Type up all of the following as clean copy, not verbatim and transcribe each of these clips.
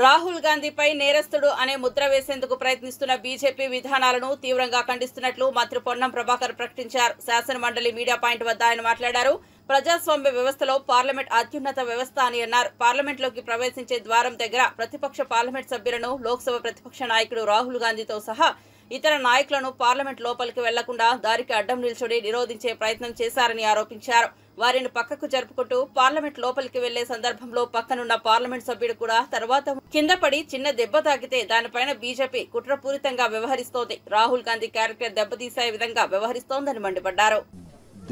రాహుల్ గాంధీపై నేరస్తుడు అనే ముద్ర వేసేందుకు ప్రయత్నిస్తున్న బీజేపీ విధానాలను తీవ్రంగా ఖండిస్తున్నట్లు మంత్రి పొన్నం ప్రభాకర్ ప్రకటించారు. శాసనమండలి మీడియా పాయింట్ వద్ద ఆయన మాట్లాడారు. ప్రజాస్వామ్య వ్యవస్థలో పార్లమెంట్ అత్యున్నత వ్యవస్థ అని అన్నారు. పార్లమెంట్లోకి ప్రవేశించే ద్వారం దగ్గర ప్రతిపక్ష పార్లమెంట్ సభ్యులను లోక్సభ ప్రతిపక్ష నాయకుడు రాహుల్ గాంధీతో సహా ఇతర నాయకులను పార్లమెంట్ లోపలికి వెళ్లకుండా దారికి అడ్డం నిల్చొని నిరోధించే ప్రయత్నం చేశారని ఆరోపించారు. వారిని పక్కకు జరుపుకుంటూ పార్లమెంట్ లోపలికి వెళ్లే సందర్భంలో పక్కనున్న పార్లమెంట్ సభ్యుడు కూడా తర్వాత కింద పడి చిన్న దెబ్బ తాకితే దానిపైన బీజేపీ కుట్రపూరితంగా వ్యవహరిస్తోంది. రాహుల్ గాంధీ క్యారెక్టర్ దెబ్బతీసే విధంగా వ్యవహరిస్తోందని మండిపడ్డారు.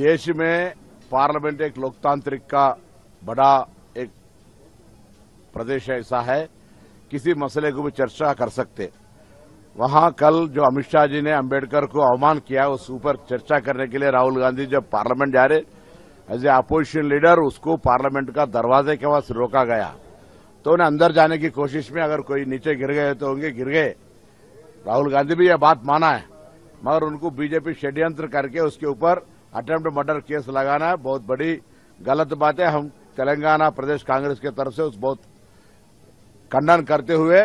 देश में पार्लियामेंट एक लोकतांत्रिक का बड़ा एक प्रदेश ऐसा है, किसी मसले को भी चर्चा कर सकते। वहां कल जो अमित शाह जी ने अंबेडकर को अवमान किया उस ऊपर चर्चा करने के लिए राहुल गांधी जब पार्लियामेंट जा रहे एज ए अपोजिशन लीडर उसको पार्लियामेंट का दरवाजे के पास रोका गया तो उन्हें अंदर जाने की कोशिश में अगर कोई नीचे गिर गए तो होंगे गिर गए। राहुल गांधी भी यह बात माना है, मगर उनको बीजेपी षड्यंत्र करके उसके ऊपर अटेम्प्ट मर्डर केस लगाना है, बहुत बड़ी गलत बात है। हम तेलंगाना प्रदेश कांग्रेस की तरफ से उस बहुत खंडन करते हुए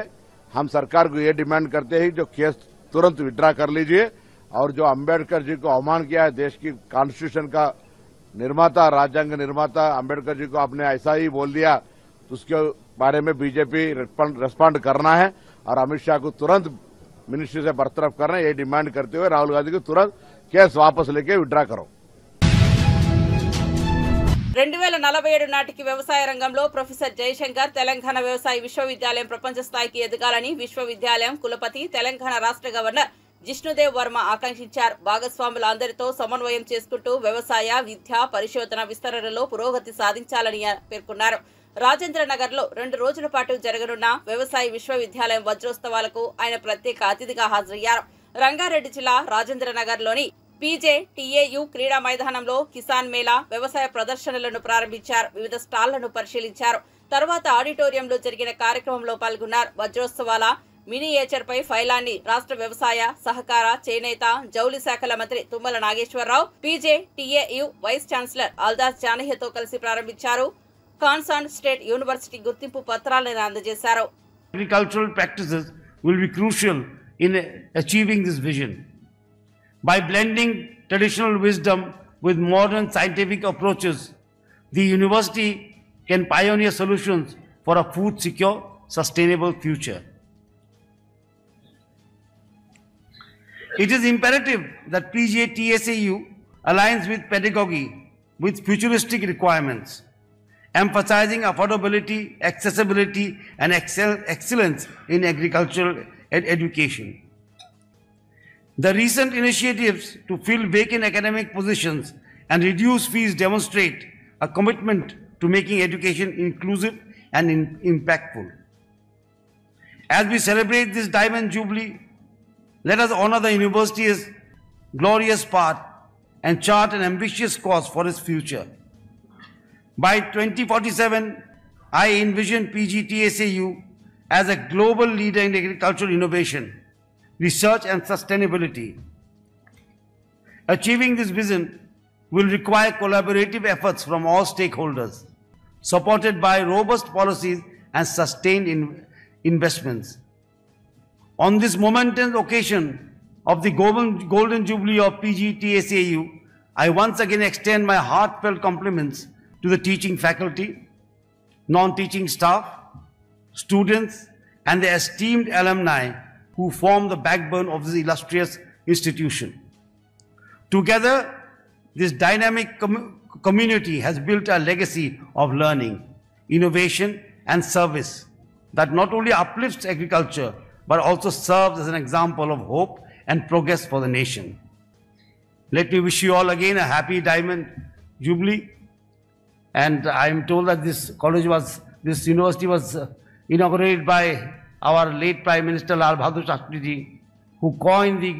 हम सरकार को ये डिमांड करते हैं जो केस तुरंत विड्रा कर लीजिए और जो अंबेडकर जी को अवमान किया है, देश की कॉन्स्टिट्यूशन का निर्माता राज्यांग निर्माता अंबेडकर जी को आपने ऐसा ही बोल दिया तो उसके बारे में बीजेपी रिस्पॉन्ड करना है और अमित शाह को तुरंत मिनिस्ट्री से बरतरफ करना है, ये डिमांड करते हुए राहुल गांधी को तुरंत केस वापस लेके विड्रा करो। 2047 నాటికి వ్యవసాయ రంగంలో ప్రొఫెసర్ జయశంకర్ తెలంగాణ వ్యవసాయ విశ్వవిద్యాలయం ప్రపంచ స్థాయికి ఎదగాలని విశ్వవిద్యాలయం కులపతి తెలంగాణ రాష్ట్ర గవర్నర్ జిష్ణుదేవ్ వర్మ ఆకాంక్షించారు. భాగస్వాముల అందరితో సమన్వయం చేసుకుంటూ వ్యవసాయ విద్య పరిశోధన విస్తరణలో పురోగతి సాధించాలని పేర్కొన్నారు. రాజేంద్రనగర్ లో 2 రోజుల పాటు జరగనున్న వ్యవసాయ విశ్వవిద్యాలయం వజ్రోత్సవాలకు ఆయన ప్రత్యేక అతిథిగా హాజరయ్యారు. రంగారెడ్డి జిల్లా రాజేంద్రనగర్ లోని పీజేటీఏయు క్రీడా మైదానంలో కిసాన్ మేళా వ్యవసాయ ప్రదర్శనలను ప్రారంభించారు. వివిధ స్టాళ్లను పరిశీలించారు. తర్వాత ఆడిటోరియంలో జరిగిన కార్యక్రమంలో పాల్గొన్నారు. వజ్రోత్సవాల మినియేచర్ పై ఫైలాన్ని రాష్ట్ర వ్యవసాయ సహకార చేనేత జౌలి శాఖల మంత్రి Tummala Nageswara Rao PJTAU vice chancellor Aldas జానయ్యతో కలిసి ప్రారంభించారు. కాన్సాన్ స్టేట్ యూనివర్సిటీ గుర్తింపు పత్రాలను అందజేశారు. Agricultural practices will be crucial in achieving this vision. By blending traditional wisdom with modern scientific approaches, the university can pioneer solutions for a food secure, sustainable future. It is imperative that PGTSAU aligns with pedagogy with futuristic requirements, emphasizing affordability, accessibility, and excellence in agricultural education. The recent initiatives to fill vacant academic positions and reduce fees demonstrate a commitment to making education inclusive and impactful. As we celebrate this Diamond Jubilee, let us honor the university's glorious path and chart an ambitious course for its future. By 2047, I envision PGTSAU as a global leader in agricultural innovation, research and sustainability. Achieving this vision will require collaborative efforts from all stakeholders, supported by robust policies and sustained investments. On this momentous occasion of the Golden Jubilee of PGTSAU, I once again extend my heartfelt compliments to the teaching faculty, non-teaching staff, students, and the esteemed alumni who form the backbone of this illustrious institution. Together, this dynamic community has built a legacy of learning, innovation, and service that not only uplifts agriculture, but also serves as an example of hope and progress for the nation. Let me wish you all again a happy Diamond Jubilee. And I am told that this university was inaugurated by our late Prime Minister Lal Bahadur Shastri Ji, who coined the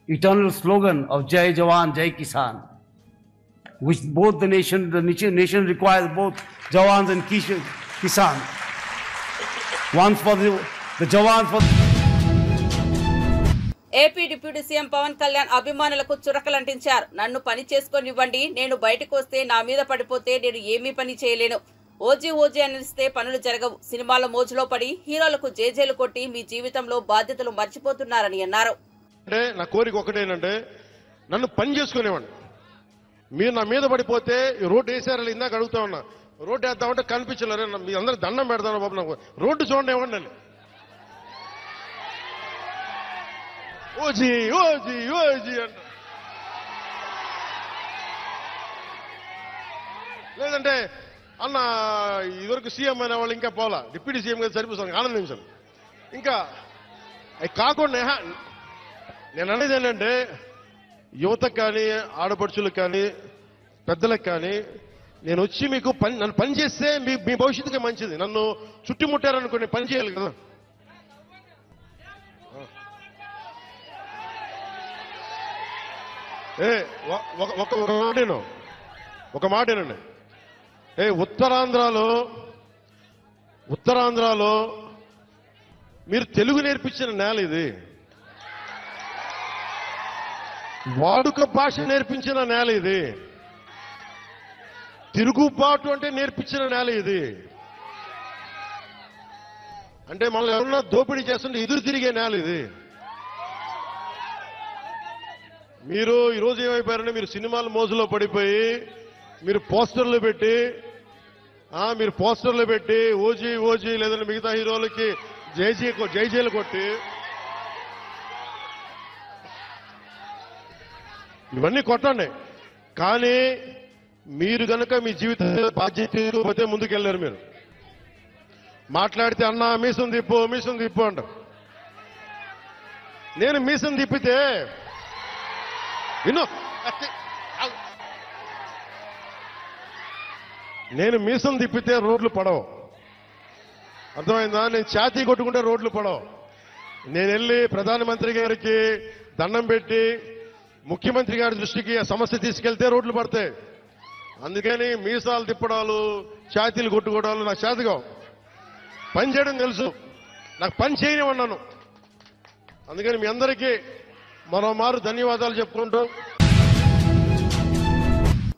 eternal slogan of Jai Jawan, Jai Kisan, which both the nation requires both Jawans and Kisan. Once for the Jawans for. AP deputy CM Pawan Kalyan అభిమానులకు చురకలంటించారు. నన్ను పని చేసుకోనివ్వండి, నేను బయటకు వస్తే నా మీద పడిపోతే నేను ఏమీ పని చేయలేను. ఓజీ ఓజీ అనిస్తే పనులు జరగవు. సినిమాల మోజులో పడి హీరోలకు జేజేలు కొట్టి మీ జీవితంలో బాధ్యతలు మర్చిపోతున్నారని అన్నారు. అంటే నా కోరిక ఒకటేనంటే నన్ను పని చేసుకునేవాడిని. మీరు నా మీద పడిపోతే రోడ్డు వేసారు ఇందాక అడుగుతా ఉన్నా, రోడ్డు వేద్దామంటే కనిపించలేరు. మీ అందరూ దండం పెడతాను బాబు, నాకు రోడ్డు చూడండి ఇవ్వండి. ఓజీ ఓజీ ఓజీ అంట. లేదంటే అన్న ఇదివరకు సీఎం అనే వాళ్ళు ఇంకా పోలా, డిప్యూటీ సీఎం గారు సరిపోతాను ఆనందించాను. ఇంకా అవి కాకుండా నేను అనేది ఏంటంటే యువతకు కానీ ఆడపడుచులకు కానీ పెద్దలకు కానీ నేను వచ్చి మీకు నన్ను పని చేస్తే మీ భవిష్యత్తుకి మంచిది. నన్ను చుట్టుముట్టారనుకోండి, పని చేయాలి కదా. ఒక మాటేనండి. ఉత్తరాంధ్రలో మీరు తెలుగు నేర్పించిన నేల ఇది, వాడుక భాష నేర్పించిన నేల ఇది, తిరుగుబాటు అంటే నేర్పించిన నేల ఇది. అంటే మనల్ని ఎవరన్నా దోపిడీ చేస్తుంటే ఎదురు తిరిగే నేల ఇది. మీరు ఈరోజు ఏమైపోయారంటే మీరు సినిమాల మోజులో పడిపోయి మీరు పోస్టర్లు పెట్టి ఓజీ ఓజీ లేదంటే మిగతా హీరోలకి జైజీలు కొట్టి ఇవన్నీ కొట్టండి. కానీ మీరు గనక మీ జీవిత బాధ్యత ముందుకెళ్ళారు. మీరు మాట్లాడితే అన్నా మీసం తిప్పు అంటారు. నేను మీసం తిప్పితే రోడ్లు పడవు. అర్థమైందా? నేను ఛాతీ కొట్టుకుంటే రోడ్లు పడవు. నేను వెళ్ళి ప్రధానమంత్రి గారికి దండం పెట్టి ముఖ్యమంత్రి గారి దృష్టికి ఆ సమస్య తీసుకెళ్తే రోడ్లు పడతాయి. అందుకని మీసాలు తిప్పడాలు ఛాతీలు కొట్టుకోవడాలు నాకు చేతగా. పని చేయడం తెలుసు, నాకు పని చేయనివన్నాను. అందుకని మీ అందరికీ మరోమారు ధన్యవాదాలు చెప్పుకుంటూ.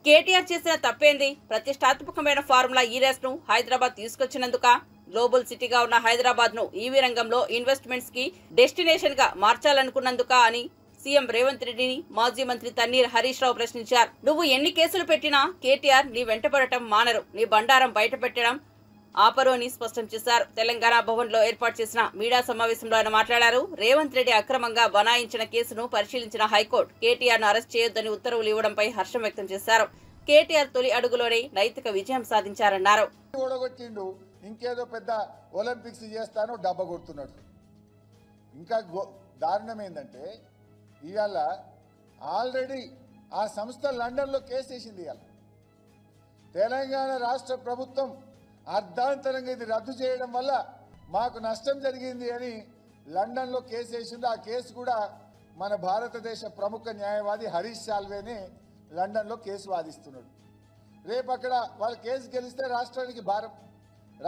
కేటీఆర్ చేసిన తప్పేంది? ప్రతిష్టాత్మకమైన ఫార్ములా ఈ రేస్ ను హైదరాబాద్ తీసుకొచ్చినందుక? గ్లోబల్ సిటీగా ఉన్న హైదరాబాద్ ను ఈవీ రంగంలో ఇన్వెస్ట్మెంట్స్ కి డెస్టినేషన్ గా మార్చాలనుకున్నందుక అని సీఎం రేవంత్ రెడ్డిని మాజీ మంత్రి తన్నీర్ హరీష్ రావు ప్రశ్నించారు. నువ్వు ఎన్ని కేసులు పెట్టినా కేటీఆర్ నీ వెంటపడటం మానరు, నీ బండారం బయట పెట్టడం ఆపరు అని స్పష్టం చేశారు. తెలంగాణ భవన్ లో ఏర్పాటు చేసిన మీడియా సమావేశంలో ఆయన మాట్లాడారు. రేవంత్ రెడ్డి అక్రమంగా బనాయించిన కేసును పరిశీలించిన హైకోర్టు కేటీఆర్ ను అరెస్ట్ చేయొద్దని ఉత్తర్వులు ఇవ్వడంపై హర్షం వ్యక్తం చేశారు. కేటీఆర్ తొలి అడుగులోనే నైతిక విజయం సాధించారన్నారు. ఇంకేదో పెద్ద ఒలింపిక్స్ చేస్తాను డబ్బ కొడుతున్నాడు. ఇంకా దారుణం ఏంటంటే ఇవాళ ఆల్రెడీ ఆ సంస్థ లండన్లో కేసు వేసింది. ఇవాళ తెలంగాణ రాష్ట్ర ప్రభుత్వం అర్ధాంతరంగా ఇది రద్దు చేయడం వల్ల మాకు నష్టం జరిగింది అని లండన్లో కేసు వేసింది. ఆ కేసు కూడా మన భారతదేశ ప్రముఖ న్యాయవాది హరీష్ సాల్వేని లండన్లో కేసు వాదిస్తున్నాడు. రేపు అక్కడ వాళ్ళ కేసు గెలిస్తే రాష్ట్రానికి భారం,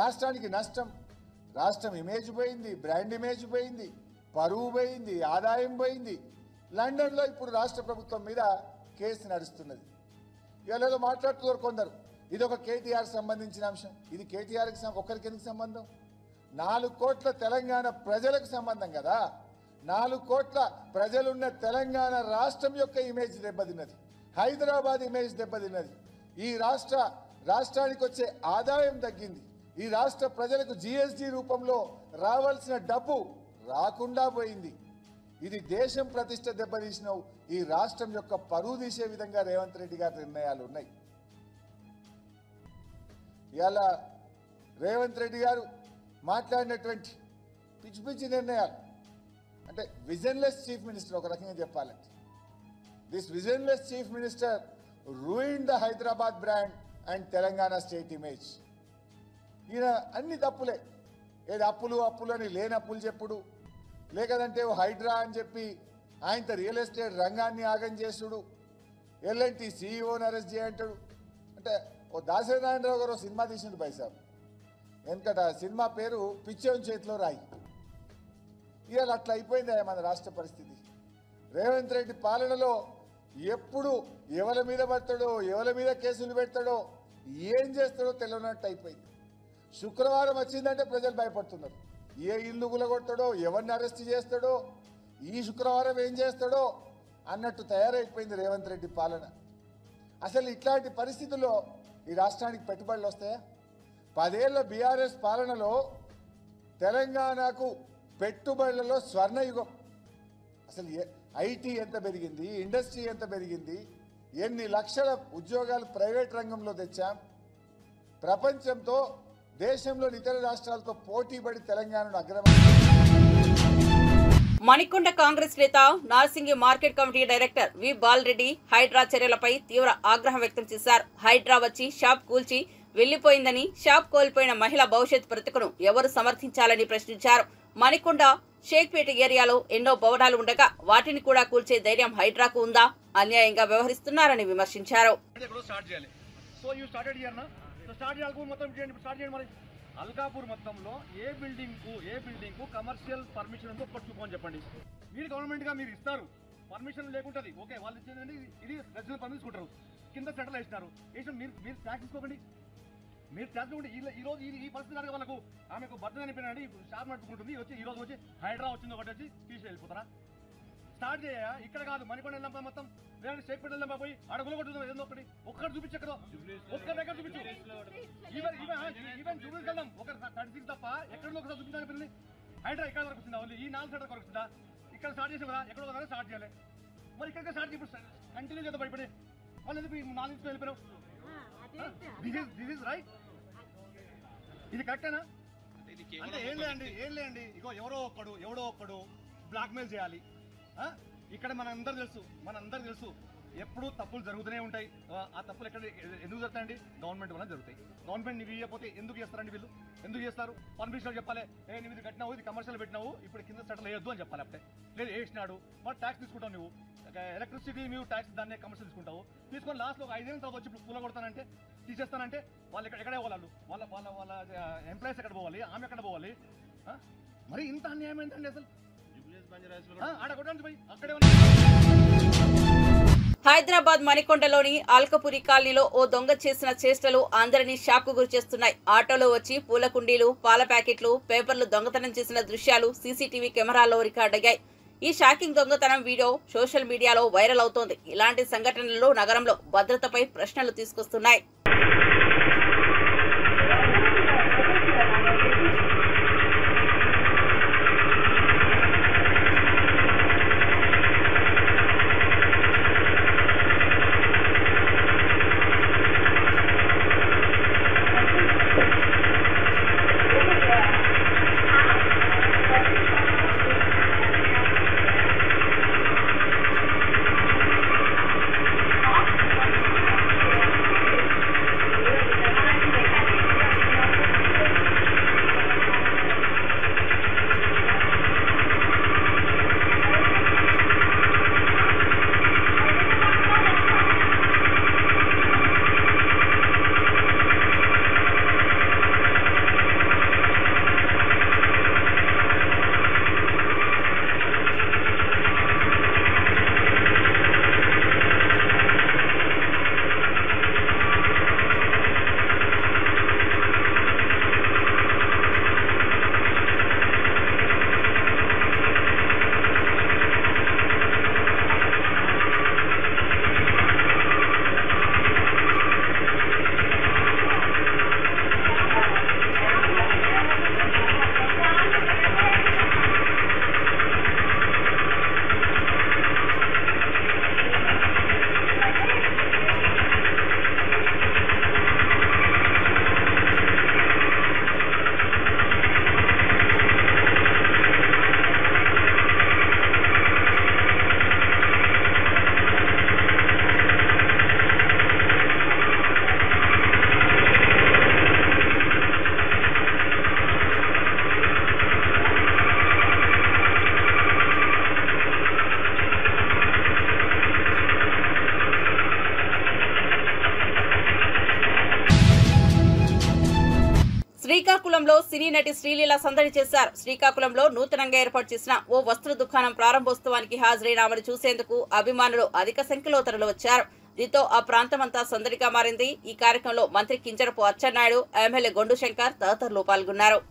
రాష్ట్రానికి నష్టం. రాష్ట్రం ఇమేజ్ పోయింది, బ్రాండ్ ఇమేజ్ పోయింది, పరువు పోయింది, ఆదాయం పోయింది. లండన్లో ఇప్పుడు రాష్ట్ర ప్రభుత్వం మీద కేసు నడుస్తున్నది. ఇవాళ మాట్లాడుతున్నారు కొందరు, ఇది ఒక కేటీఆర్ సంబంధించిన అంశం. ఇది కేటీఆర్కి ఒక్కరికి ఎందుకు సంబంధం? 4 కోట్ల తెలంగాణ ప్రజలకు సంబంధం కదా. 4 కోట్ల ప్రజలున్న తెలంగాణ రాష్ట్రం యొక్క ఇమేజ్ దెబ్బతిన్నది, హైదరాబాద్ ఇమేజ్ దెబ్బతిన్నది. ఈ రాష్ట్రానికి వచ్చే ఆదాయం తగ్గింది. ఈ రాష్ట్ర ప్రజలకు జీఎస్టీ రూపంలో రావాల్సిన డబ్బు రాకుండా పోయింది. ఇది దేశం ప్రతిష్ట దెబ్బతీసిన ఈ రాష్ట్రం యొక్క పరువు తీసే విధంగా రేవంత్ రెడ్డి గారి నిర్ణయాలు ఉన్నాయి. ఇవాళ రేవంత్ రెడ్డి గారు మాట్లాడినటువంటి పిచ్చి పిచ్చి నిర్ణయాలు, అంటే విజన్లెస్ చీఫ్ మినిస్టర్ ఒక రకంగా చెప్పాలంటే. This visionless chief minister ruined the Hyderabad brand and Telangana state image. ఈయన అన్ని తప్పులే, ఏది అప్పులు అని లేని అప్పులు చెప్పుడు, లేకదంటే హైడ్రా అని చెప్పి ఆయనతో రియల్ ఎస్టేట్ రంగాన్ని ఆగం చేసుడు, ఎల్ఎన్టీ సీఈఓని అరెస్ట్ చేయంటాడు. అంటే ఓ దాసనారాయణరావు గారు సినిమా తీసిండు పైసాబ్, ఎందుకంటే ఆ సినిమా పేరు పిచ్చోని చేతిలో రాయి. ఇవాళ అట్లా అయిపోయింది మన రాష్ట్ర పరిస్థితి. రేవంత్ రెడ్డి పాలనలో ఎప్పుడు ఎవరి మీద పడతాడో, ఎవరి మీద కేసులు పెడతాడో ఏం చేస్తాడో తెలియనట్టు అయిపోయింది. శుక్రవారం వచ్చిందంటే ప్రజలు భయపడుతున్నారు. ఏ ఇల్లు గులగొడతాడో, ఎవరిని అరెస్ట్ చేస్తాడో, ఈ శుక్రవారం ఏం చేస్తాడో అన్నట్టు తయారైపోయింది రేవంత్ రెడ్డి పాలన. అసలు ఇట్లాంటి పరిస్థితుల్లో ఈ రాష్ట్రానికి పెట్టుబడులు వస్తాయా? 10 ఏళ్ల బీఆర్ఎస్ పాలనలో తెలంగాణకు పెట్టుబడులలో స్వర్ణయుగం. అసలు ఐటీ ఎంత పెరిగింది, ఇండస్ట్రీ ఎంత పెరిగింది, ఎన్ని లక్షల ఉద్యోగాలు ప్రైవేట్ రంగంలో తెచ్చాం. ప్రపంచంతో, దేశంలోని ఇతర రాష్ట్రాలతో పోటీపడి తెలంగాణను మణికొండ కాంగ్రెస్ నేత నార్సింగి మార్కెట్ కమిటీ డైరెక్టర్ వి బాలరెడ్డి హైడ్రా చర్యలపై తీవ్ర ఆగ్రహం వ్యక్తం చేశారు. హైడ్రా వచ్చి షాప్ కూల్చి వెళ్లిపోయిందని, షాప్ కోల్పోయిన మహిళ భవిష్యత్ బ్రతుకును ఎవరు సమర్థించాలని ప్రశ్నించారు. మణికొండ షేక్పేట ఏరియాలో ఎన్నో భవనాలు ఉండగా వాటిని కూడా కూల్చే ధైర్యం హైడ్రాకు ఉందా? అన్యాయంగా వ్యవహరిస్తున్నారని విమర్శించారు. అల్కాపూర్ మొత్తంలో ఏ బిల్డింగ్ కు కమర్షియల్ పర్మిషన్ ఉందో చూపని చెప్పండి. మీరు గవర్నమెంట్ గా మీరు ఇస్తారు, పర్మిషన్ లేకుంటది. ఓకే, వాళ్ళు ఇచ్చేదండి, ఇది రెసిడెన్షియల్ పర్మిషన్ తీసుకుంటారు, కింద సెటిల్ వేసినారు. మీరు ట్యాక్స్ తీసుకోకండి, మీరు ట్యాక్స్ ఇవ్వండి. ఈ రోజు ఈ పరిస్థితి కనుక వాళ్ళకు ఆమెకు బర్త్డే అనిపోయినండి, షాప్ నడుపుకుంటుంది, ఈ రోజు వచ్చి హైడ్రా వచ్చింది ఒకటి వచ్చి తీసి వెళ్ళిపోతారా? స్టార్ట్ చేయ. ఇక్కడ కాదు, మణికొండ వెళ్ళాం మొత్తం, లేదంటే షేక్పేట వెళ్ళాం పోయి అడుగులు కొట్టుకుందాం. ఏదో ఒకటి ఒక్కటి చూపించక్కడో, ఒక్క దగ్గర చూపించు. ఈవెన్ జూబ్లీస్ వెళ్దాం, ఒక 36 తప్ప ఎక్కడో ఒకసారి చూపించాలని పిల్లలు. హైడ్రా ఇక్కడ వరకు వచ్చిందా? ఓన్లీ ఈ 4 సెంటర్ వరకు వచ్చిందా? ఇక్కడ స్టార్ట్ చేసాం కదా, ఎక్కడో ఒకసారి స్టార్ట్ చేయాలి. మరి ఇక్కడ స్టార్ట్ చేసి కంటిన్యూ చేద్దాం. భయపడి వాళ్ళు ఎందుకు 4 ఇంచుకు వెళ్ళిపోయారు? This is right? ఇది కరెక్టేనా? అంటే ఏం లేదండి. ఇగో ఎవడో ఒక్కడు బ్లాక్మెయిల్ చేయాలి. ఇక్కడ మనందరూ తెలుసు ఎప్పుడు తప్పులు జరుగుతూనే ఉంటాయి. ఆ తప్పులు ఎందుకు జరుగుతాయండి? గవర్నమెంట్ వల్ల జరుగుతాయి. గవర్నమెంట్ నీవు ఇవ్వకపోతే ఎందుకు చేస్తారండి? వీళ్ళు ఎందుకు చేస్తారు? పర్మిషన్ చెప్పాలి, నువ్వు ఇది కట్టినావు, ఇది కమర్షియల్ పెట్టినావు, ఇప్పుడు కింద సెటిల్ వేయొద్దు అని చెప్పాలి. అప్పుడే లేదు వేసినాడు, మరి ట్యాక్స్ తీసుకుంటావు. నువ్వు ఎలక్ట్రిసిటీ నువ్వు ట్యాక్స్ దాన్ని కమర్షియల్ తీసుకుంటావు. తీసుకొని లాస్ట్లో ఒక 5 ఏళ్ళ తర్వాత వచ్చి ఇప్పుడు పూల కొడతానంటే, తీసేస్తానంటే వాళ్ళు ఎక్కడే పోవాలి? వాళ్ళ ఎంప్లాయీస్ ఎక్కడ పోవాలి? ఆమె ఎక్కడ పోవాలి? మరి ఇంత అన్యాయం ఏంటండి అసలు? హైదరాబాద్ మణికొండలోని ఆల్కపురి కాలనీలో ఓ దొంగ చేసిన చేష్టలు అందరినీ షాక్ కు గురిచేస్తున్నాయి. ఆటోలో వచ్చి పూల కుండీలు, పాల ప్యాకెట్లు, పేపర్లు దొంగతనం చేసిన దృశ్యాలు సీసీటీవీ కెమెరాల్లో రికార్డయ్యాయి. ఈ షాకింగ్ దొంగతనం వీడియో సోషల్ మీడియాలో వైరల్ అవుతోంది. ఇలాంటి సంఘటనలు నగరంలో భద్రతపై ప్రశ్నలు తీసుకొస్తున్నాయి. శ్రీకాకుళంలో సినీ నటి శ్రీలీల సందడి చేశారు. శ్రీకాకుళంలో నూతనంగా ఏర్పాటు చేసిన ఓ వస్త్ర దుకాణం ప్రారంభోత్సవానికి హాజరైన ఆమెను చూసేందుకు అభిమానులు అధిక సంఖ్యలో తరలివచ్చారు. దీంతో ఆ ప్రాంతమంతా సందడిగా మారింది. ఈ కార్యక్రమంలో మంత్రి కింజరపు అచ్చెన్నాయుడు, ఎమ్మెల్యే గొండు శంకర్ తదితరులు పాల్గొన్నారు.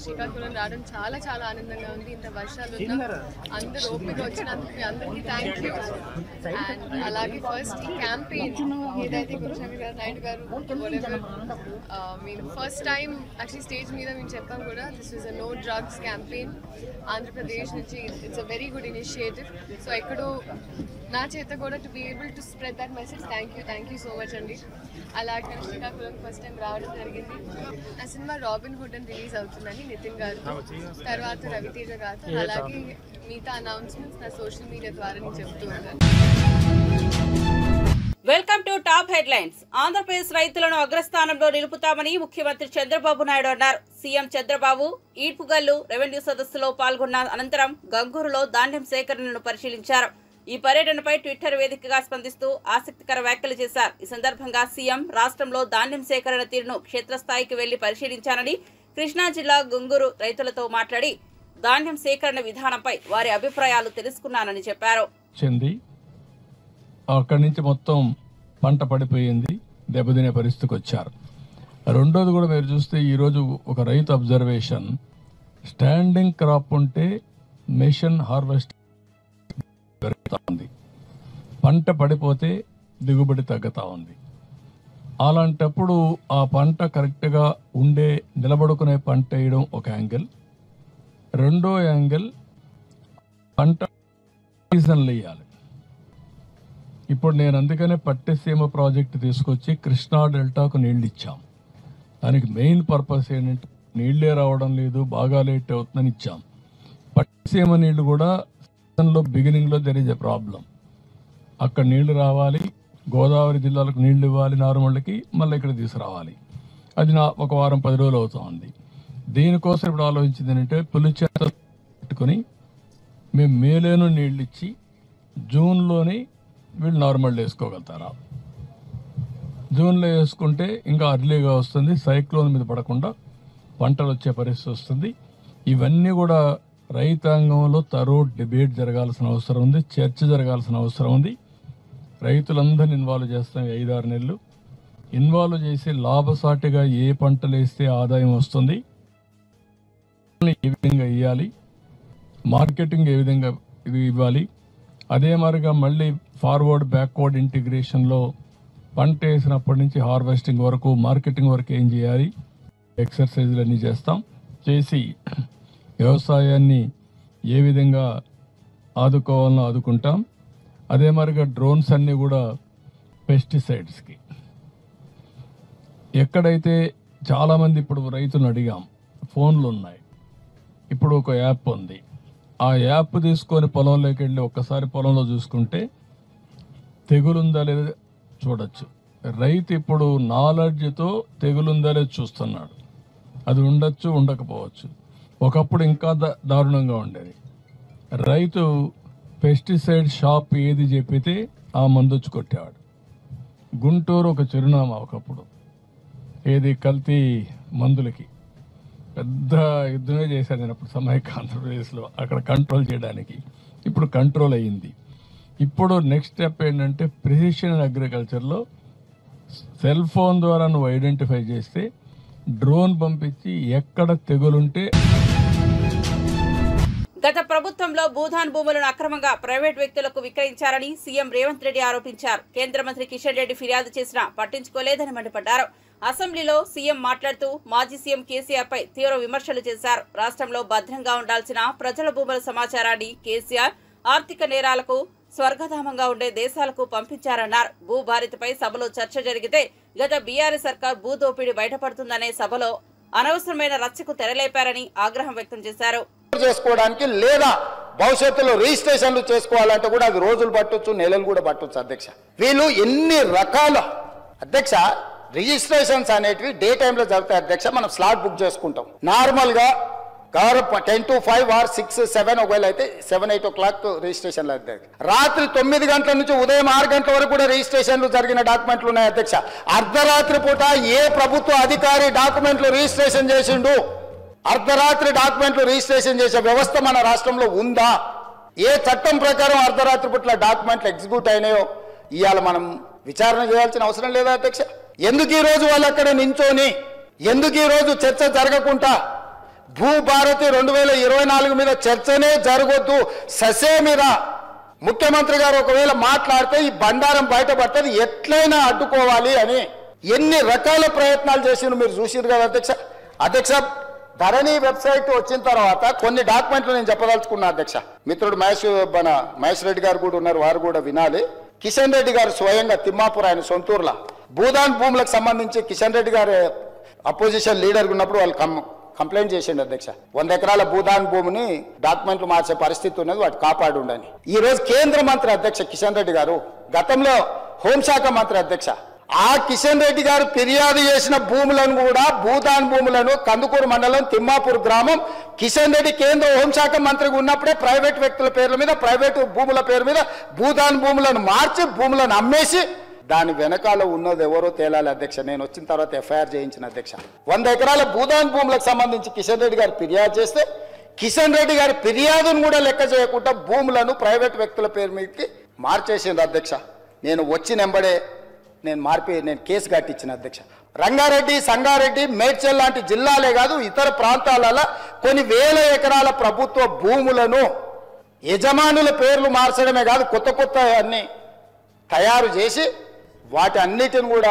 శ్రీకాకుళం రావడం చాలా చాలా ఆనందంగా ఉంది. ఇంత వర్షాలు అందరూ ఓపిక వచ్చినందుకు అందరికీ థ్యాంక్ యూ. అండ్ అలాగే ఫస్ట్ ఈ క్యాంపెయిన్ ఏదైతే గురుశంకర్ గారు నాయుడు గారు మేము ఫస్ట్ టైం యాక్చువల్లీ స్టేజ్ మీద మేము చెప్పాం కూడా, this is a no drugs campaign Andhra Pradesh నుంచి. It's a very good initiative. So ఎక్కడో నా చేత కూడా to be able to spread that message. Thank you so much అండి. అలాగే శ్రీకాకుళం ఫస్ట్ టైం రావడం జరిగింది. నా సినిమా రాబిన్ హుడ్ అని రిలీజ్ అవుతుందని నితిన్ గారు, తర్వాత రవితేజ గారు, అలాగే మిగతా అనౌన్స్మెంట్స్ నా సోషల్ మీడియా ద్వారా నేను చెప్తూ ఉంటాను. Welcome to top headlines. Andhra Pradesh రైతులను అగ్రస్థానంలో నిలుపుతామని ముఖ్యమంత్రి చంద్రబాబు నాయుడు అన్నారు. సీఎం చంద్రబాబు ఈడ్పుగల్లు రెవెన్యూ సదస్సులో పాల్గొన్న అనంతరం గంగూరులో ధాన్యం సేకరణను పరిశీలించారు. ఈ పర్యటనపై ట్విట్టర్ వేదికగా స్పందిస్తూ ఆసక్తికర వ్యాఖ్యలు చేశారు. ఈ సందర్భంగా సీఎం రాష్ట్రంలో ధాన్యం సేకరణ తీరును క్షేత్రస్థాయికి వెళ్లి పరిశీలించానని, కృష్ణా జిల్లా గంగూరు రైతులతో మాట్లాడి ధాన్యం సేకరణ విధానంపై వారి అభిప్రాయాలు తెలుసుకున్నానని చెప్పారు. అక్కడి నుంచి మొత్తం పంట పడిపోయింది, దెబ్బతినే పరిస్థితికి వచ్చారు. రెండోది కూడా మీరు చూస్తే ఈరోజు ఒక రైతు అబ్జర్వేషన్, స్టాండింగ్ క్రాప్ ఉంటే మెషిన్ హార్వెస్ట్ పెరుగుతూ ఉంది, పంట పడిపోతే దిగుబడి తగ్గుతూ ఉంది. అలాంటప్పుడు ఆ పంట కరెక్ట్గా ఉండే నిలబడుకునే పంట వేయడం ఒక యాంగిల్. రెండో యాంగిల్ పంట సీజన్లు వేయాలి. ఇప్పుడు నేను అందుకనే పట్టిసీమ ప్రాజెక్టు తీసుకొచ్చి కృష్ణా డెల్టాకు నీళ్ళు ఇచ్చాం. దానికి మెయిన్ పర్పస్ ఏంటంటే నీళ్ళే రావడం లేదు, బాగా లేట్ అవుతుందని ఇచ్చాం. పట్టిసీమ నీళ్లు కూడా సీజన్లో బిగినింగ్లో దెర్ ఈజ్ ఎ ప్రాబ్లం. అక్కడ నీళ్లు రావాలి, గోదావరి జిల్లాలకు నీళ్లు ఇవ్వాలి, నారుమళ్ళకి మళ్ళీ ఇక్కడ తీసుకురావాలి. అది ఒక వారం 10 రోజులు అవుతుంది. దీనికోసం ఇప్పుడు ఆలోచించింది ఏంటంటే పులిచేత పెట్టుకుని మేము మేలోనూ నీళ్ళు ఇచ్చి జూన్లోని వీళ్ళు నార్మల్ వేసుకోగలుగుతారా? జూన్లో వేసుకుంటే ఇంకా అర్లీగా వస్తుంది, సైక్లోన్ మీద పడకుండా పంటలు వచ్చే పరిస్థితి వస్తుంది. ఇవన్నీ కూడా రైతాంగంలో డిబేట్ జరగాల్సిన అవసరం ఉంది, చర్చ జరగాల్సిన అవసరం ఉంది. రైతులందరినీ ఇన్వాల్వ్ చేస్తాం. 5-6 నెలలు ఇన్వాల్వ్ చేసి లాభసాటిగా ఏ పంటలు వేస్తే ఆదాయం వస్తుంది, ఏ విధంగా ఇవ్వాలి, మార్కెటింగ్ ఏ విధంగా ఇవ్వాలి, అదే మరిగా మళ్ళీ ఫార్వర్డ్ బ్యాక్వర్డ్ ఇంటిగ్రేషన్లో పంట వేసినప్పటి నుంచి హార్వెస్టింగ్ వరకు మార్కెటింగ్ వరకు ఏం చేయాలి, ఎక్సర్సైజులు అన్నీ చేస్తాం. చేసి వ్యవసాయాన్ని ఏ విధంగా ఆదుకోవాలనో ఆదుకుంటాం. అదే మరిగా డ్రోన్స్ అన్నీ కూడా పెస్టిసైడ్స్కి ఎక్కడైతే చాలామంది ఇప్పుడు రైతులను అడిగాం, ఫోన్లు ఉన్నాయి, ఇప్పుడు ఒక యాప్ ఉంది. ఆ యాప్ తీసుకొని పొలంలోకి వెళ్ళి ఒక్కసారి పొలంలో చూసుకుంటే తెగులుందా లేదా చూడొచ్చు. రైతు ఇప్పుడు నాలెడ్జ్తో తెగులుందా లేదా చూస్తున్నాడు. అది ఉండొచ్చు, ఉండకపోవచ్చు. ఒకప్పుడు ఇంకా దారుణంగా ఉండేది. రైతు పెస్టిసైడ్ షాప్ ఏది చెప్పితే ఆ మందొచ్చి కొట్టేవాడు. గుంటూరు ఒక చిరునామా ఒకప్పుడు, ఏది కల్తీ మందులకి పెద్ద యుద్ధమే చేశాను నేను అప్పుడు సమైక్య ఆంధ్రప్రదేశ్లో అక్కడ కంట్రోల్ చేయడానికి. ఇప్పుడు కంట్రోల్ అయ్యింది. ఇప్పుడు నెక్స్ట్ స్టెప్ ఏంటంటే ప్రిసిషన్ అగ్రికల్చర్లో సెల్ ఫోన్ ద్వారా నువ్వు ఐడెంటిఫై చేస్తే డ్రోన్ పంపించి ఎక్కడ తెగులుంటే. గత ప్రభుత్వంలో భూదాన్ భూములను అక్రమంగా ప్రైవేట్ వ్యక్తులకు విక్రయించారని సీఎం రేవంత్ రెడ్డి ఆరోపించారు. కేంద్ర మంత్రి కిషన్ రెడ్డి ఫిర్యాదు చేసినా పట్టించుకోలేదని మండిపడ్డారు. అసెంబ్లీలో సీఎం మాట్లాడుతూ మాజీ సీఎం కేసీఆర్ పై తీవ్ర విమర్శలు చేశారు. రాష్ట్రంలో భద్రంగా ఉండాల్సిన ప్రజల భూముల సమాచారాన్ని కేసీఆర్ ఆర్థిక నేరాలకు స్వర్గధామంగా ఉండే దేశాలకు పంపించారన్నారు. భూభారతిపై సభలో చర్చ జరిగితే గత బీఆర్ఎస్ సర్కార్ భూదోపిడీ బయటపడుతుందనే సభలో అనవసరమైన రచ్చకు తెరలేపారని ఆగ్రహం వ్యక్తం చేశారు. చేసుకోవడానికి లేదా భవిష్యత్తులో రిజిస్ట్రేషన్లు చేసుకోవాలంటే కూడా అది రోజులు పట్టొచ్చు, నెలలు కూడా పట్టొచ్చు. అధ్యక్ష, వీళ్ళు ఎన్ని రకాల అధ్యక్ష రిజిస్ట్రేషన్స్ అనేటివి డే టైంలో జరుగుతాయి. అధ్యక్ష, మనం స్లాట్ బుక్ చేసుకుంటాం నార్మల్ గా 10 to 5 or 6, 7 ఒకవేళ అయితే 7, 8 o'clock రిజిస్ట్రేషన్లు అవుతాయి. రాత్రి 9 గంటల నుంచి ఉదయం 6 గంటల వరకు కూడా రిజిస్ట్రేషన్లు జరిగిన డాక్యుమెంట్లు ఉన్నాయి. అధ్యక్ష, అర్ధరాత్రి పూట ఏ ప్రభుత్వ అధికారి డాక్యుమెంట్లు రిజిస్ట్రేషన్ చేసిండు? అర్ధరాత్రి డాక్యుమెంట్లు రిజిస్ట్రేషన్ చేసే వ్యవస్థ మన రాష్ట్రంలో ఉందా? ఏ చట్టం ప్రకారం అర్ధరాత్రి పూట్ల డాక్యుమెంట్లు ఎగ్జిక్యూట్ అయినాయో ఇవాళ మనం విచారణ చేయాల్సిన అవసరం లేదా? అధ్యక్ష, ఎందుకు ఈ రోజు వాళ్ళు అక్కడ నించోని, ఎందుకు ఈ రోజు చర్చ జరగకుండా భూభారతి 2024 మీద చర్చనే జరగొద్దు, ససేమిరా ముఖ్యమంత్రి గారు ఒకవేళ మాట్లాడితే ఈ బండారం బయటపడుతుంది, ఎట్లయినా అడ్డుకోవాలి అని ఎన్ని రకాల ప్రయత్నాలు చేసిండ్రు మీరు చూసిండ్రు కదా అధ్యక్ష. అధ్యక్ష, ధరణి వెబ్సైట్ వచ్చిన తర్వాత కొన్ని డాక్యుమెంట్లు నేను చెప్పదలుచుకున్నా అధ్యక్ష. మిత్రుడు మహేష్ రెడ్డి గారు కూడా ఉన్నారు, వారు కూడా వినాలి. కిషన్ రెడ్డి గారు స్వయంగా తిమ్మాపూర్ ఆయన సొంతూరులో భూదాన్ భూములకు సంబంధించి కిషన్ రెడ్డి గారు అపోజిషన్ లీడర్ ఉన్నప్పుడు వాళ్ళు కంప్లైంట్ చేసిండు అధ్యక్ష. 100 ఎకరాల భూదాన్ భూమిని డాక్యుమెంట్లు మార్చే పరిస్థితి ఉన్నది, వాటి కాపాడు ఉండని. ఈ రోజు కేంద్ర మంత్రి అధ్యక్ష కిషన్ రెడ్డి గారు, గతంలో హోంశాఖ మంత్రి అధ్యక్ష, ఆ కిషన్ రెడ్డి గారు ఫిర్యాదు చేసిన భూములను కూడా భూదాన్ భూములను కందుకూరు మండలం తిమ్మాపూర్ గ్రామం కిషన్ రెడ్డి కేంద్ర హోంశాఖ మంత్రిగా ఉన్నప్పుడే ప్రైవేట్ వ్యక్తుల పేర్ల మీద, ప్రైవేటు భూముల పేరు మీద భూదాన్ భూములను మార్చి భూములను అమ్మేసి దాని వెనకాల ఉన్నది ఎవరో తేలాలి అధ్యక్ష. నేను వచ్చిన తర్వాత ఎఫ్ఐఆర్ చేయించిన అధ్యక్ష. 100 ఎకరాల భూదాన్ భూములకు సంబంధించి కిషన్ రెడ్డి గారు ఫిర్యాదు చేస్తే కిషన్ రెడ్డి గారి ఫిర్యాదును కూడా లెక్క చేయకుండా భూములను ప్రైవేట్ వ్యక్తుల పేరు మీదకి మార్చేసింది అధ్యక్ష. నేను వచ్చినెంబడే నేను కేసు కట్టించిన అధ్యక్ష. రంగారెడ్డి, సంగారెడ్డి, మేడ్చల్ లాంటి జిల్లాలే కాదు ఇతర ప్రాంతాలలో కొన్ని వేల ఎకరాల ప్రభుత్వ భూములను యజమానుల పేర్లు మార్చడమే కాదు కొత్త కొత్త అన్ని తయారు చేసి వాటి అన్నిటిని కూడా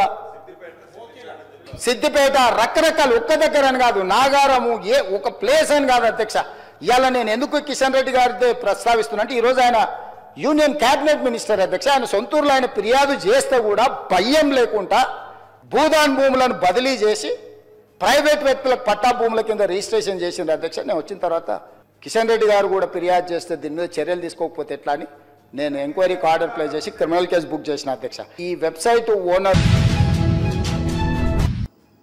సిద్దిపేట రకరకాల ఒక్క దగ్గర అని కాదు, నాగారము ఏ ఒక ప్లేస్ అని కాదు అధ్యక్ష. ఇవాళ నేను ఎందుకు కిషన్ రెడ్డి గారితో ప్రస్తావిస్తున్నా అంటే ఈరోజు ఆయన యూనియన్ క్యాబినెట్ మినిస్టర్ అధ్యక్ష. ఆయన సొంతూరులో ఆయన ఫిర్యాదు చేస్తే కూడా భయం లేకుండా భూదాన్ భూములను బదిలీ చేసి ప్రైవేట్ వ్యక్తులకు పట్టా భూముల కింద రిజిస్ట్రేషన్ చేసింది అధ్యక్ష. నేను వచ్చిన తర్వాత కిషన్ రెడ్డి గారు కూడా ఫిర్యాదు చేస్తే దీని మీద చర్యలు తీసుకోకపోతే ఎట్లా అని నేను ఎంక్వైరీకి ఆర్డర్ ప్లే చేసి క్రిమినల్ కేసు బుక్ చేసిన అధ్యక్ష. ఈ వెబ్సైట్ ఓనర్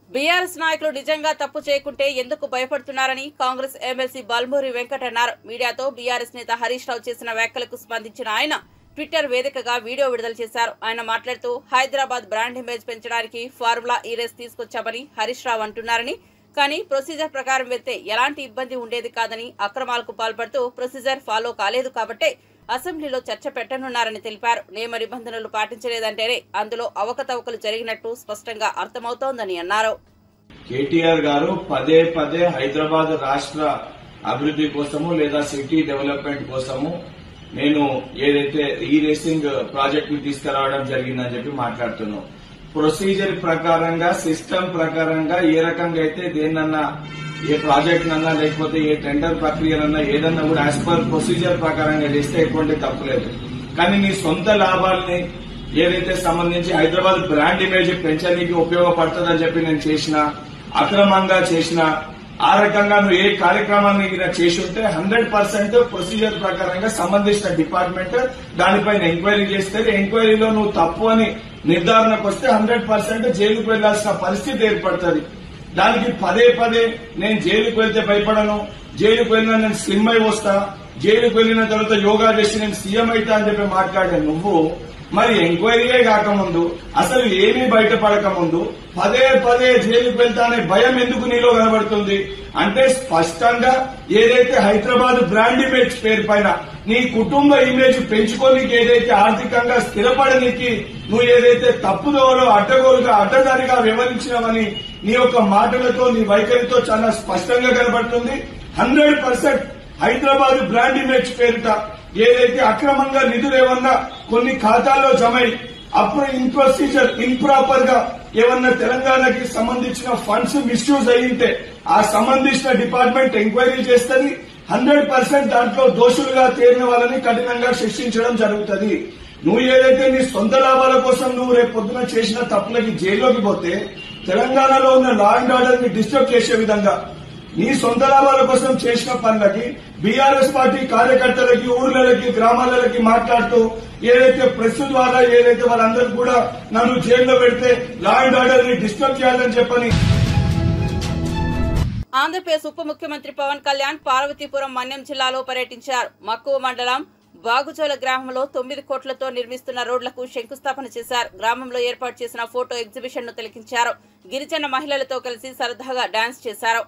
బీఆర్ఎస్ నాయకులు నిజంగా తప్పు చేయకుంటే ఎందుకు భయపడుతున్నారని కాంగ్రెస్ ఎమ్మెల్సీ బాల్మూరి వెంకట్ అన్నారు. మీడియాతో బీఆర్ఎస్ నేత హరీష్ రావు చేసిన వ్యాఖ్యలకు స్పందించిన ఆయన ట్విట్టర్ వేదికగా వీడియో విడుదల చేశారు. ఆయన మాట్లాడుతూ హైదరాబాద్ బ్రాండ్ ఇమేజ్ పెంచడానికి ఫార్ములా ఈ రేస్ తీసుకొచ్చామని హరీష్ రావు అంటున్నారని, కానీ ప్రొసీజర్ ప్రకారం వెళ్తే ఎలాంటి ఇబ్బంది ఉండేది కాదని అక్రమాలకు పాల్పడుతూ ప్రొసీజర్ ఫాలో కాలేదు కాబట్టే అసెంబ్లీలో చర్చ పెట్టనున్నారని తెలిపారు. నియమ నిబంధనలు పాటించలేదంటేనే అందులో అవకతవకలు జరిగినట్టు స్పష్టంగా అర్థమవుతోందని అన్నారు. కేటీఆర్ గారు పదే పదే హైదరాబాద్ రాష్ట్ర అభివృద్ధి కోసము లేదా సిటీ డెవలప్మెంట్ కోసము నేను ఏదైతే ఈ రేసింగ్ ప్రాజెక్ట్ ని తీసుకురావడం జరిగిందని చెప్పి మాట్లాడుతున్నాం. ప్రొసీజర్ ప్రకారంగా సిస్టమ్ ప్రకారంగా ఏ రకంగా అయితే దేన్నన్నా ఏ ప్రాజెక్ట్ నన్నా లేకపోతే ఏ టెండర్ ప్రక్రియనన్నా ఏదన్నా కూడా యాజ్ పర్ ప్రొసీజర్ ప్రకారంగా చేస్తే ఎటువంటి తప్పులేదు. కానీ నీ సొంత లాభాలని ఏదైతే సంబంధించి హైదరాబాద్ బ్రాండ్ ఇమేజ్ పెంచడానికి ఉపయోగపడుతుందని చెప్పి నేను చేసిన అక్రమంగా చేసిన ఆ రకంగా నువ్వు ఏ కార్యక్రమాన్ని చేసి ఉంటే 100% ప్రొసీజర్ ప్రకారంగా సంబంధించిన డిపార్ట్మెంట్ దానిపైన ఎంక్వైరీ చేస్తే ఎంక్వైరీలో నువ్వు తప్పు అని నిర్ధారణకు వస్తే 100% జైలుకు వెళ్లాల్సిన పరిస్థితి ఏర్పడుతుంది. దానికి పదే నేను జైలుకు వెళ్తే భయపడను, జైలుకు వెళ్ళినా నేను స్లిమ్ అయి వస్తా, జైలుకు వెళ్లిన తర్వాత యోగా చేసి నేను సీఎం అయితా అని చెప్పి మాట్లాడే నువ్వు మరి ఎంక్వైరీయే కాకముందు అసలు ఏమీ బయటపడకముందు పదే జైలుకు వెళ్తానే భయం ఎందుకు నీలో కనబడుతుంది అంటే స్పష్టంగా ఏదైతే హైదరాబాద్ బ్రాండ్ ఇమేజ్ పేరు పైన నీ కుటుంబ ఇమేజ్ పెంచుకోనికి ఏదైతే ఆర్థికంగా స్థిరపడనికి నువ్వు ఏదైతే తప్పుదోవలో అడ్డగోలుగా అడ్డదారిగా వివరించినావని నీ యొక్క మాటలతో నీ వైఖరితో చాలా స్పష్టంగా కనబడుతుంది. 100% హైదరాబాద్ బ్రాండ్ ఇమేజ్ పేరిట ఏదైతే అక్రమంగా నిధులు ఏమన్నా కొన్ని ఖాతాల్లో జమై అప్పుడు ప్రొసీజర్ ఇంప్రాపర్ గా ఏమన్నా తెలంగాణకి సంబంధించిన ఫండ్స్ మిస్యూజ్ అయ్యింటే ఆ సంబంధించిన డిపార్ట్మెంట్ ఎంక్వైరీ చేస్తుంది. 100% దాంట్లో దోషులుగా తేలిన వాళ్ళని కఠినంగా శిక్షించడం జరుగుతుంది. నువ్వు ఏదైతే నీ సొంత లాభాల కోసం నువ్వు రేపు పొద్దున చేసిన తప్పులకి జైల్లోకి పోతే తెలంగాణలో ఉన్న లా అండ్ ఆర్డర్ ని డిస్టర్బ్ చేసే విధంగా నీ సొంత లాభాల కోసం చేసిన పనులకి బీఆర్ఎస్ పార్టీ కార్యకర్తలకి ఊర్లకి గ్రామాలకి మాట్లాడుతూ ఏదైతే ప్రెస్ ద్వారా ఏదైతే వాళ్ళందరూ కూడా నన్ను జైల్లో పెడితే లా అండ్ ఆర్డర్ ని డిస్టర్బ్ చేయాలని చెప్పని. ఆంధ్రప్రదేశ్ ఉప ముఖ్యమంత్రి పవన్ కళ్యాణ్ పార్వతీపురం మన్యం జిల్లాలో పర్యటించారు. మక్కువ మండలం బాగుజోల గ్రామంలో 9 కోట్లతో నిర్మిస్తున్న రోడ్లకు శంకుస్థాపన చేశారు. గ్రామంలో ఏర్పాటు చేసిన ఫోటో ఎగ్జిబిషన్ ను తిలకించారు. గిరిజన మహిళలతో కలిసి సరదాగా డాన్స్ చేశారు.